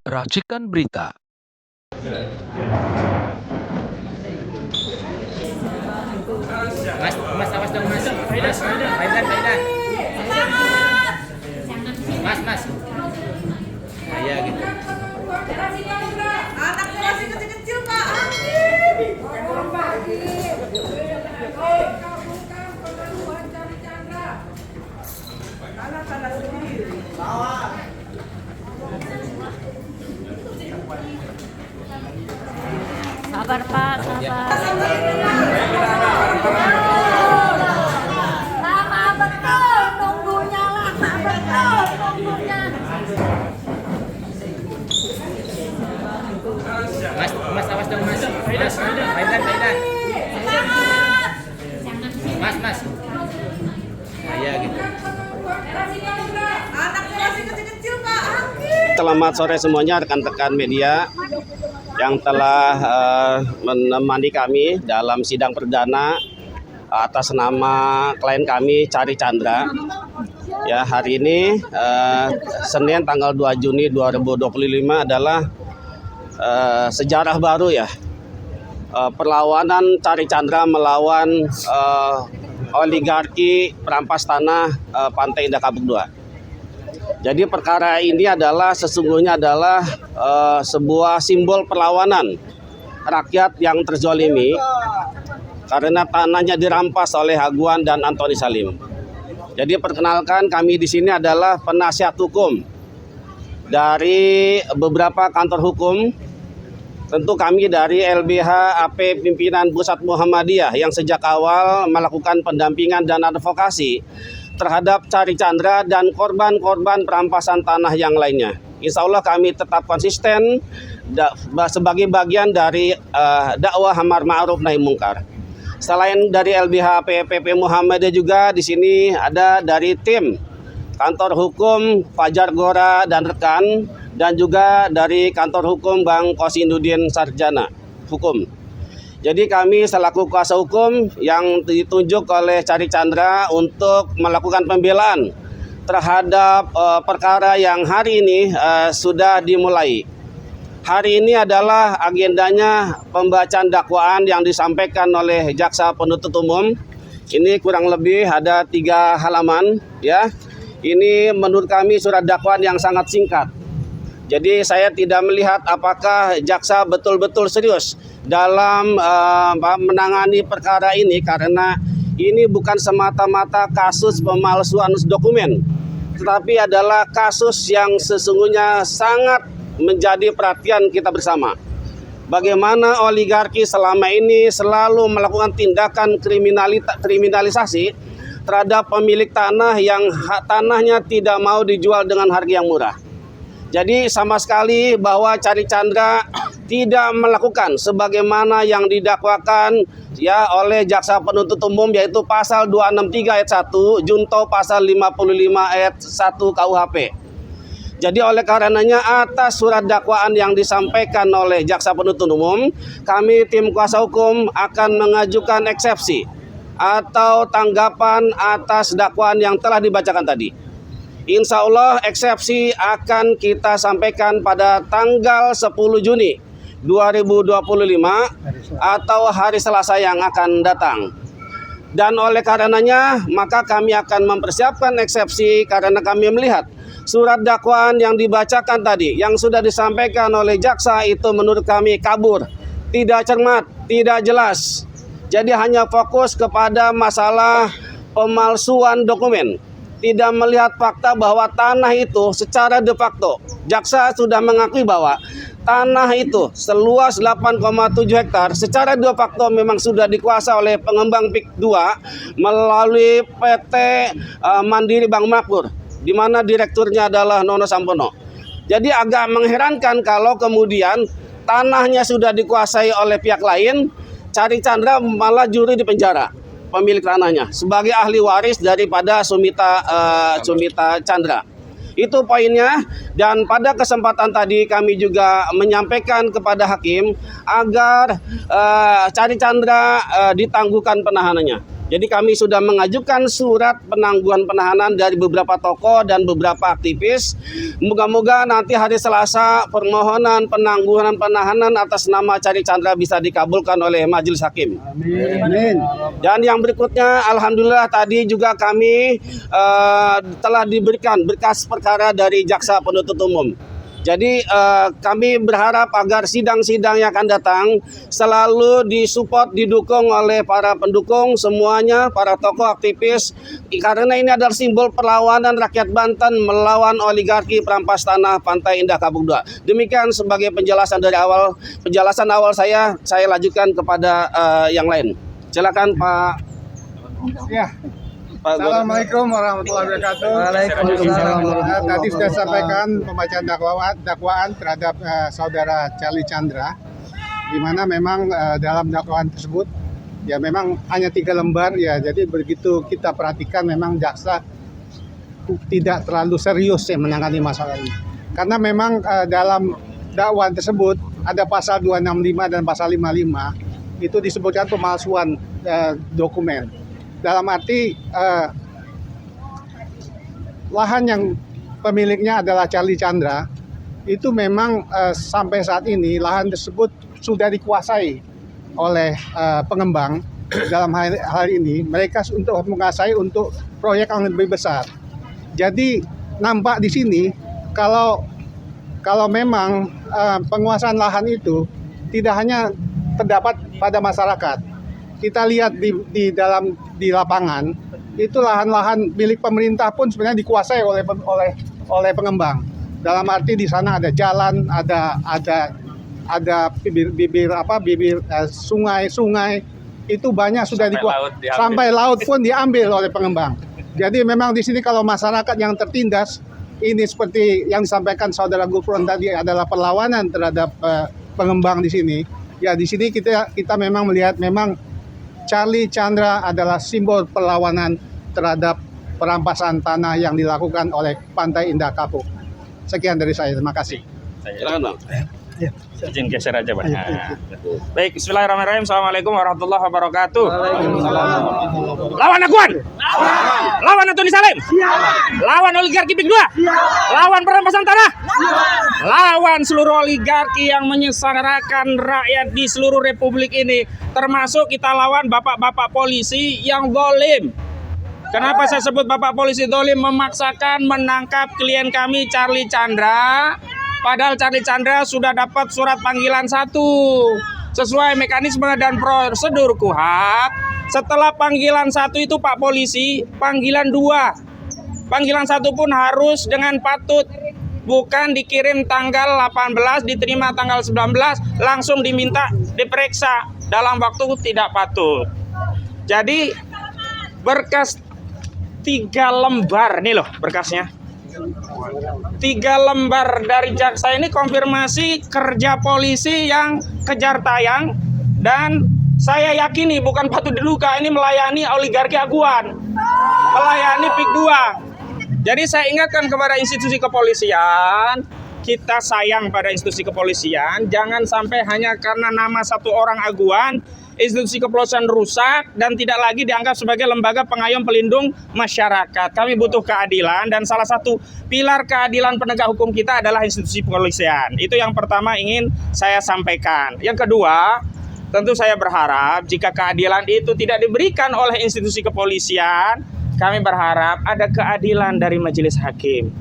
Racikan berita. Mas, awas dong mas. Thailand. Mas. Kayak gitu. Anaknya masih kecil-kecil Pak. Sabar Pak, sabar. Lama betul nunggunya, lama betul nunggunya. Mas, awas dong mas. Thailand. Mas. Kayak gitu. Anaknya masih kecil-kecil Pak. Selamat sore semuanya rekan-rekan media yang telah menemani kami dalam sidang perdana atas nama klien kami Cari Chandra. Ya, hari ini Senin tanggal 2 Juni 2025 adalah sejarah baru ya. Perlawanan Cari Chandra melawan oligarki perampas tanah Pantai Indah Kapuk II. Jadi perkara ini sesungguhnya adalah sebuah simbol perlawanan rakyat yang terzolimi karena tanahnya dirampas oleh Hagwan dan Antoni Salim. Jadi perkenalkan, kami di sini adalah penasihat hukum dari beberapa kantor hukum. Tentu kami dari LBH AP Pimpinan Pusat Muhammadiyah yang sejak awal melakukan pendampingan dan advokasi terhadap Cari Chandra dan korban-korban perampasan tanah yang lainnya. Insya Allah kami tetap konsisten sebagai bagian dari dakwah amar ma'ruf nahi mungkar. Selain dari LBH PP Muhammadiyah juga di sini ada dari tim kantor hukum Fajar Gora dan rekan, dan juga dari kantor hukum Bang Kosinudin Sarjana Hukum. Jadi kami selaku kuasa hukum yang ditunjuk oleh Cari Chandra untuk melakukan pembelaan terhadap perkara yang hari ini sudah dimulai. Hari ini adalah agendanya pembacaan dakwaan yang disampaikan oleh Jaksa Penuntut Umum. Ini kurang lebih ada 3 halaman ya. Ini menurut kami surat dakwaan yang sangat singkat. Jadi saya tidak melihat apakah jaksa betul-betul serius dalam menangani perkara ini, karena ini bukan semata-mata kasus pemalsuan dokumen, tetapi adalah kasus yang sesungguhnya sangat menjadi perhatian kita bersama. Bagaimana oligarki selama ini selalu melakukan tindakan kriminalisasi terhadap pemilik tanah yang tanahnya tidak mau dijual dengan harga yang murah. Jadi sama sekali bahwa Cari Chandra tidak melakukan sebagaimana yang didakwakan ya oleh Jaksa Penuntut Umum, yaitu pasal 263 ayat 1 junto pasal 55 ayat 1 KUHP. Jadi oleh karenanya atas surat dakwaan yang disampaikan oleh Jaksa Penuntut Umum, kami tim kuasa hukum akan mengajukan eksepsi atau tanggapan atas dakwaan yang telah dibacakan tadi. Insya Allah eksepsi akan kita sampaikan pada tanggal 10 Juni 2025 atau hari Selasa yang akan datang. Dan oleh karenanya maka kami akan mempersiapkan eksepsi karena kami melihat surat dakwaan yang dibacakan tadi yang sudah disampaikan oleh jaksa itu menurut kami kabur, tidak cermat, tidak jelas. Jadi hanya fokus kepada masalah pemalsuan dokumen. Tidak melihat fakta bahwa tanah itu secara de facto, jaksa sudah mengakui bahwa tanah itu seluas 8,7 hektar secara de facto memang sudah dikuasai oleh pengembang PIK 2 melalui PT Mandiri Bank Makmur, di mana direkturnya adalah Nono Sampono. Jadi agak mengherankan kalau kemudian tanahnya sudah dikuasai oleh pihak lain, Cari Chandra malah juri di penjara pemilik tanahnya sebagai ahli waris daripada Sumita Chandra. Itu poinnya. Dan pada kesempatan tadi kami juga menyampaikan kepada hakim agar Cari Chandra ditangguhkan penahanannya. Jadi kami sudah mengajukan surat penangguhan penahanan dari beberapa tokoh dan beberapa aktivis. Moga-moga nanti hari Selasa permohonan penangguhan penahanan atas nama Charlie Chandra bisa dikabulkan oleh Majelis Hakim. Amin. Dan yang berikutnya, alhamdulillah tadi juga kami telah diberikan berkas perkara dari Jaksa Penuntut Umum. Jadi kami berharap agar sidang-sidang yang akan datang selalu disupport, didukung oleh para pendukung semuanya, para tokoh aktivis. Karena ini adalah simbol perlawanan rakyat Banten melawan oligarki perampas tanah Pantai Indah Kapuk 2. Demikian sebagai penjelasan dari awal. Penjelasan awal saya lanjutkan kepada yang lain. Silakan Pak. Ya. Assalamualaikum warahmatullahi wabarakatuh. Waalaikumsalam. Tadi sudah sampaikan pembacaan dakwaan terhadap saudara Charlie Chandra, di mana memang dalam dakwaan tersebut ya memang hanya 3 lembar ya. Jadi begitu kita perhatikan memang jaksa tidak terlalu serius ya menangani masalah ini. Karena memang dalam dakwaan tersebut ada pasal 265 dan pasal 55 itu disebutkan pemalsuan dokumen. Dalam arti lahan yang pemiliknya adalah Charlie Chandra itu memang sampai saat ini lahan tersebut sudah dikuasai oleh pengembang. Dalam hal ini mereka untuk menguasai untuk proyek yang lebih besar. Jadi nampak di sini kalau memang penguasaan lahan itu tidak hanya terdapat pada masyarakat. Kita lihat di lapangan itu lahan-lahan milik pemerintah pun sebenarnya dikuasai oleh pengembang. Dalam arti di sana ada jalan, ada bibir sungai itu banyak sudah dikuasai. Sampai laut pun diambil oleh pengembang. Jadi memang di sini kalau masyarakat yang tertindas ini seperti yang disampaikan saudara Gufron tadi adalah perlawanan terhadap pengembang di sini. Ya di sini kita memang melihat memang Charlie Chandra adalah simbol perlawanan terhadap perampasan tanah yang dilakukan oleh Pantai Indah Kapuk. Sekian dari saya, terima kasih. Silakan, Bang. Izin geser aja, Bang. Baik, bismillahirrahmanirrahim. Assalamualaikum warahmatullahi wabarakatuh. Lawan Aguan. Lawan Antoni Salim. Lawan oligarki Pik 2. Lawan perampasan tanah. Lawan seluruh oligarki yang menyengsarakan rakyat di seluruh republik ini. Termasuk kita lawan bapak-bapak polisi yang zalim. Kenapa saya sebut bapak polisi zalim? Memaksakan menangkap klien kami Charlie Chandra. Padahal Charlie Chandra sudah dapat surat panggilan 1 sesuai mekanisme dan prosedur KUHAP. Setelah panggilan 1 itu Pak Polisi, panggilan 2. Panggilan 1 pun harus dengan patut. Bukan dikirim tanggal 18, diterima tanggal 19, langsung diminta diperiksa dalam waktu tidak patut. Jadi berkas 3 lembar nih loh berkasnya. 3 lembar dari jaksa ini konfirmasi kerja polisi yang kejar tayang, dan saya yakini bukan patut diduga ini melayani oligarki Aguan, melayani Pik 2. Jadi saya ingatkan kepada institusi kepolisian, kita sayang pada institusi kepolisian, jangan sampai hanya karena nama 1 orang Aguan, institusi kepolisian rusak dan tidak lagi dianggap sebagai lembaga pengayom pelindung masyarakat. Kami butuh keadilan dan salah satu pilar keadilan penegak hukum kita adalah institusi kepolisian. Itu yang pertama ingin saya sampaikan. Yang kedua, tentu saya berharap jika keadilan itu tidak diberikan oleh institusi kepolisian, kami berharap ada keadilan dari majelis hakim.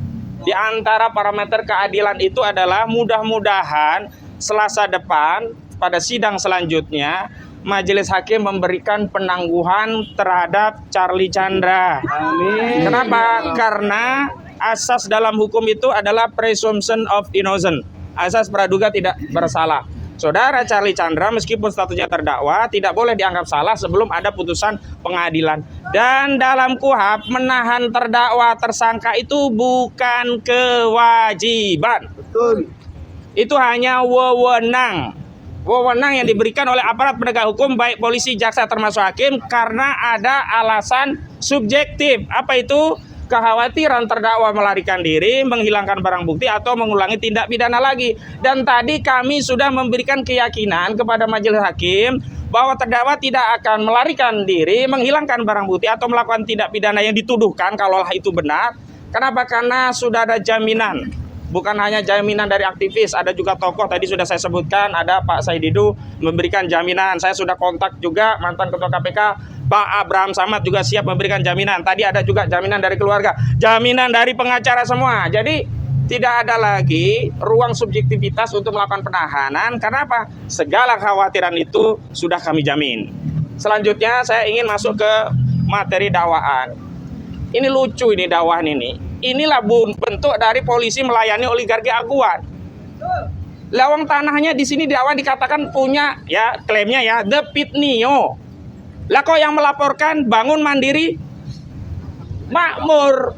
Di antara parameter keadilan itu adalah mudah-mudahan Selasa depan pada sidang selanjutnya majelis hakim memberikan penangguhan terhadap Charlie Chandra. Amin. Kenapa? Karena asas dalam hukum itu adalah presumption of innocence. Asas praduga tidak bersalah. Saudara Charlie Chandra meskipun statusnya terdakwa tidak boleh dianggap salah sebelum ada putusan pengadilan. Dan dalam KUHAP menahan terdakwa tersangka itu bukan kewajiban. Betul. Itu hanya wewenang. Wewenang yang diberikan oleh aparat penegak hukum baik polisi, jaksa termasuk hakim karena ada alasan subjektif. Apa itu? Kekhawatiran terdakwa melarikan diri, menghilangkan barang bukti atau mengulangi tindak pidana lagi. Dan tadi kami sudah memberikan keyakinan kepada majelis hakim bahwa terdakwa tidak akan melarikan diri, menghilangkan barang bukti atau melakukan tindak pidana yang dituduhkan kalaulah itu benar. Kenapa? Karena sudah ada jaminan. Bukan hanya jaminan dari aktivis, ada juga tokoh tadi sudah saya sebutkan, ada Pak Said Didu memberikan jaminan. Saya sudah kontak juga mantan Ketua KPK, Pak Abraham Samad juga siap memberikan jaminan. Tadi ada juga jaminan dari keluarga, jaminan dari pengacara semua. Jadi tidak ada lagi ruang subjektivitas untuk melakukan penahanan. Karena apa? Segala kekhawatiran itu sudah kami jamin. Selanjutnya saya ingin masuk ke materi dakwaan. Ini lucu ini dakwaan ini. Inilah bentuk dari polisi melayani oligarki aguan. Lawang tanahnya di sini dakwaan dikatakan punya, ya klaimnya ya, The Pit Nio. Lah kok yang melaporkan Bangun Mandiri Makmur.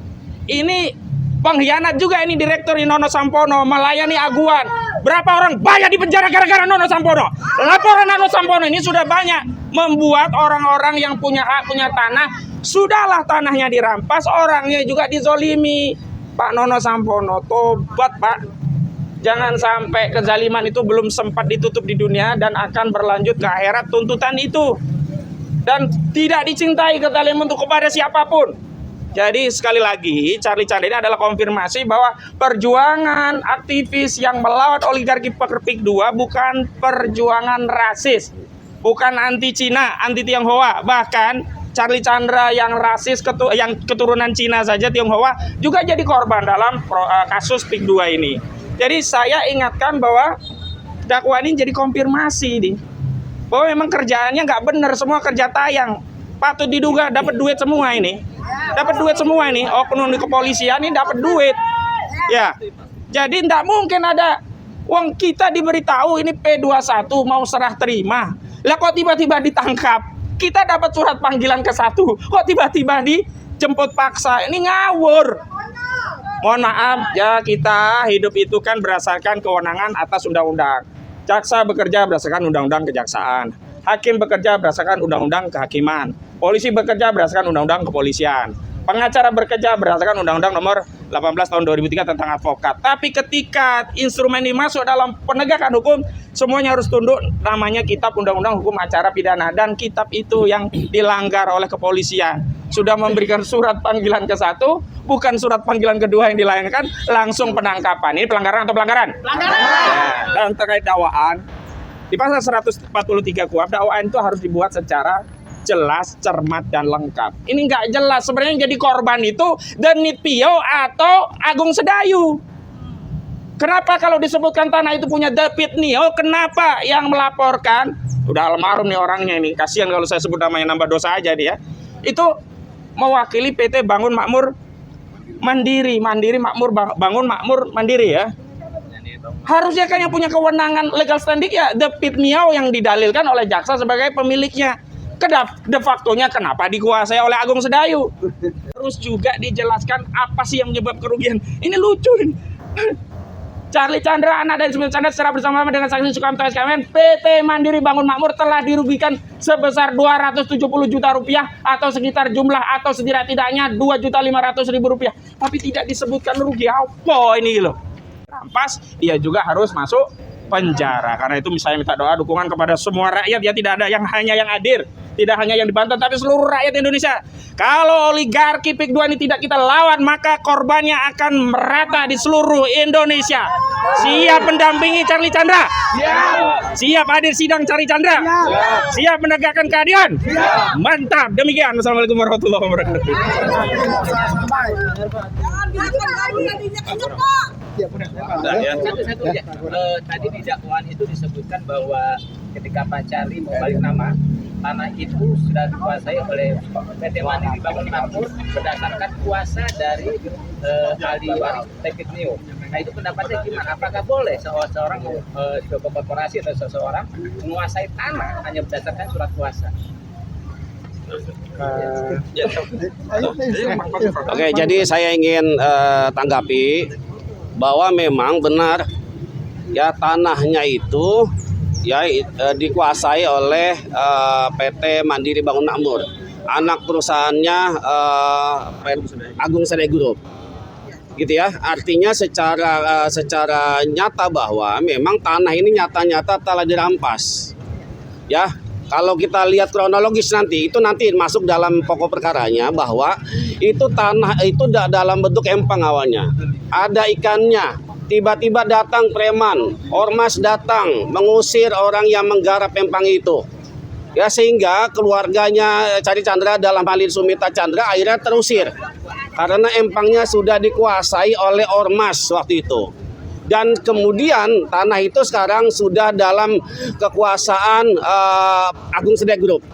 Ini pengkhianat juga ini Direktur Nono Sampono melayani aguan. Berapa orang banyak di penjara gara-gara Nono Sampono. Laporan Nono Sampono ini sudah banyak membuat orang-orang yang punya hak, punya tanah, sudahlah tanahnya dirampas, orangnya juga dizolimi. Pak Nono Sampono, tobat Pak. Jangan sampai kezaliman itu belum sempat ditutup di dunia dan akan berlanjut ke akhirat tuntutan itu. Dan tidak dicintai kezaliman untuk kepada siapapun. Jadi sekali lagi, Charlie Chandra ini adalah konfirmasi bahwa perjuangan aktivis yang melawan oligarki Perpik 2 bukan perjuangan rasis, bukan anti Cina, anti Tionghoa. Bahkan Charlie Chandra yang rasis, yang keturunan Cina saja, Tionghoa, juga jadi korban dalam kasus PIK 2 ini. Jadi saya ingatkan bahwa dakwaan ini jadi konfirmasi nih, bahwa memang kerjaannya nggak benar, semua kerja tayang. Patut diduga dapat duit semua ini. Dapat duit semua ini, oknum di kepolisian ini dapat duit. Ya. Jadi tidak mungkin ada uang kita diberitahu ini P21 mau serah terima. Lah kok tiba-tiba ditangkap? Kita dapat surat panggilan ke-1. Kok tiba-tiba dijemput paksa? Ini ngawur. Mohon maaf ya, kita hidup itu kan berdasarkan kewenangan atas undang-undang. Jaksa bekerja berdasarkan undang-undang kejaksaan. Hakim bekerja berdasarkan undang-undang kehakiman. Polisi bekerja berdasarkan undang-undang kepolisian. Pengacara bekerja berdasarkan undang-undang nomor 18 tahun 2003 tentang advokat. Tapi ketika instrumen ini masuk dalam penegakan hukum, semuanya harus tunduk namanya Kitab Undang-Undang Hukum Acara Pidana. Dan kitab itu yang dilanggar oleh kepolisian. Sudah memberikan surat panggilan ke-1, bukan surat panggilan kedua yang dilayangkan, langsung penangkapan. Ini pelanggaran atau pelanggaran? Pelanggaran! Ya, dan terkait dakwaan, di pasal 143 KUHP, dakwaan itu harus dibuat secara jelas, cermat, dan lengkap. Ini nggak jelas. Sebenarnya yang jadi korban itu Denit Pio atau Agung Sedayu. Kenapa kalau disebutkan tanah itu punya David Nio, kenapa yang melaporkan, udah almarhum nih orangnya ini, kasihan kalau saya sebut namanya, nambah dosa aja dia, itu mewakili PT Bangun Makmur Mandiri, Bangun Makmur Mandiri ya. Harusnya kan yang punya kewenangan legal standing ya David Nio yang didalilkan oleh jaksa sebagai pemiliknya. De factonya kenapa dikuasai oleh Agung Sedayu? Terus juga dijelaskan apa sih yang menyebabkan kerugian. Ini lucu ini. Charlie Chandra, anak dari Sembilan Chandra secara bersama-sama dengan saksi Sukamto SKMN, PT Mandiri Bangun Makmur telah dirugikan sebesar 270 juta rupiah atau sekitar jumlah atau setidak-tidaknya 2.500.000 rupiah. Tapi tidak disebutkan rugi apa ini loh. Rampas, dia juga harus masuk penjara. Karena itu misalnya minta doa dukungan kepada semua rakyat ya, tidak ada yang hanya yang hadir, tidak hanya yang di Banten, tapi seluruh rakyat Indonesia. Kalau oligarki PIK 2 ini tidak kita lawan, maka korbannya akan merata di seluruh Indonesia. Siap mendampingi Charlie Chandra? Siap hadir sidang Charlie Chandra? Siap menegakkan keadilan? Mantap. Demikian. Wassalamualaikum warahmatullahi wabarakatuh. Satu-satu aja. Tadi di dakwaan itu disebutkan bahwa ketika Pak Charlie mau balik nama, tanah itu sudah dikuasai oleh PT Mandiri Bangun Makmur berdasarkan kuasa dari ahli waris David Nio. Nah itu pendapatnya gimana? Apakah boleh seorang sebuah korporasi atau seseorang menguasai tanah hanya berdasarkan surat kuasa? Oke, jadi saya ingin tanggapi bahwa memang benar ya, tanahnya itu ya dikuasai oleh PT Mandiri Bangun Makmur, anak perusahaannya Agung Sedayu Group, gitu ya. Artinya secara nyata bahwa memang tanah ini nyata-nyata telah dirampas, ya. Kalau kita lihat kronologis nanti, itu nanti masuk dalam pokok perkaranya bahwa itu tanah itu dalam bentuk empang awalnya. Ada ikannya. Tiba-tiba datang preman, ormas datang mengusir orang yang menggarap empang itu. Ya, sehingga keluarganya Cari Chandra, dalam hal ini Sumita Chandra, akhirnya terusir. Karena empangnya sudah dikuasai oleh ormas waktu itu. Dan kemudian tanah itu sekarang sudah dalam kekuasaan Agung Sedek Group.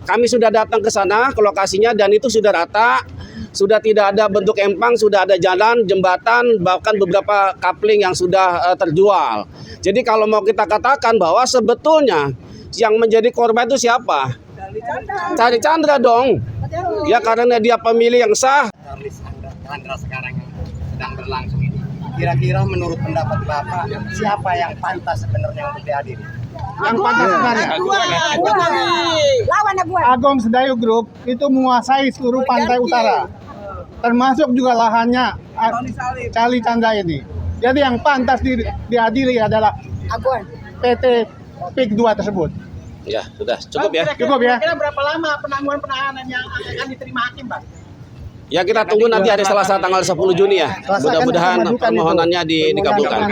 Kami sudah datang ke sana, ke lokasinya, dan itu sudah rata, sudah tidak ada bentuk empang, sudah ada jalan, jembatan, bahkan beberapa kapling yang sudah terjual. Jadi kalau mau kita katakan bahwa sebetulnya yang menjadi korban itu siapa? Cari Chandra dong. Ya, karena dia pemilih yang sah. Chandra sekarang yang sedang berlangsung ini. Kira-kira menurut pendapat Bapak, siapa yang pantas sebenarnya untuk diadili? Yang pantas sebenarnya Lawan Aguan. Agung Sedayu Group itu menguasai seluruh pantai utara, termasuk juga lahannya Cali Chandra ini. Jadi yang pantas diadili adalah Aguan. PT PIK 2 tersebut. Ya, sudah cukup ya. Cukup ya. Kira berapa lama penangguhan penahanan yang akan diterima hakim, Pak? Ya, kita tunggu nanti hari Selasa tanggal 10 Juni ya. Mudah-mudahan permohonannya dikabulkan.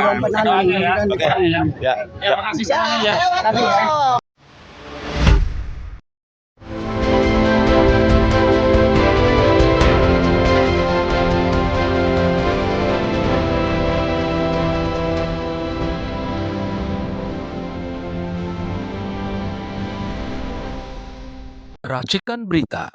Oke. Ya. Terima kasih semuanya ya. Racikan Berita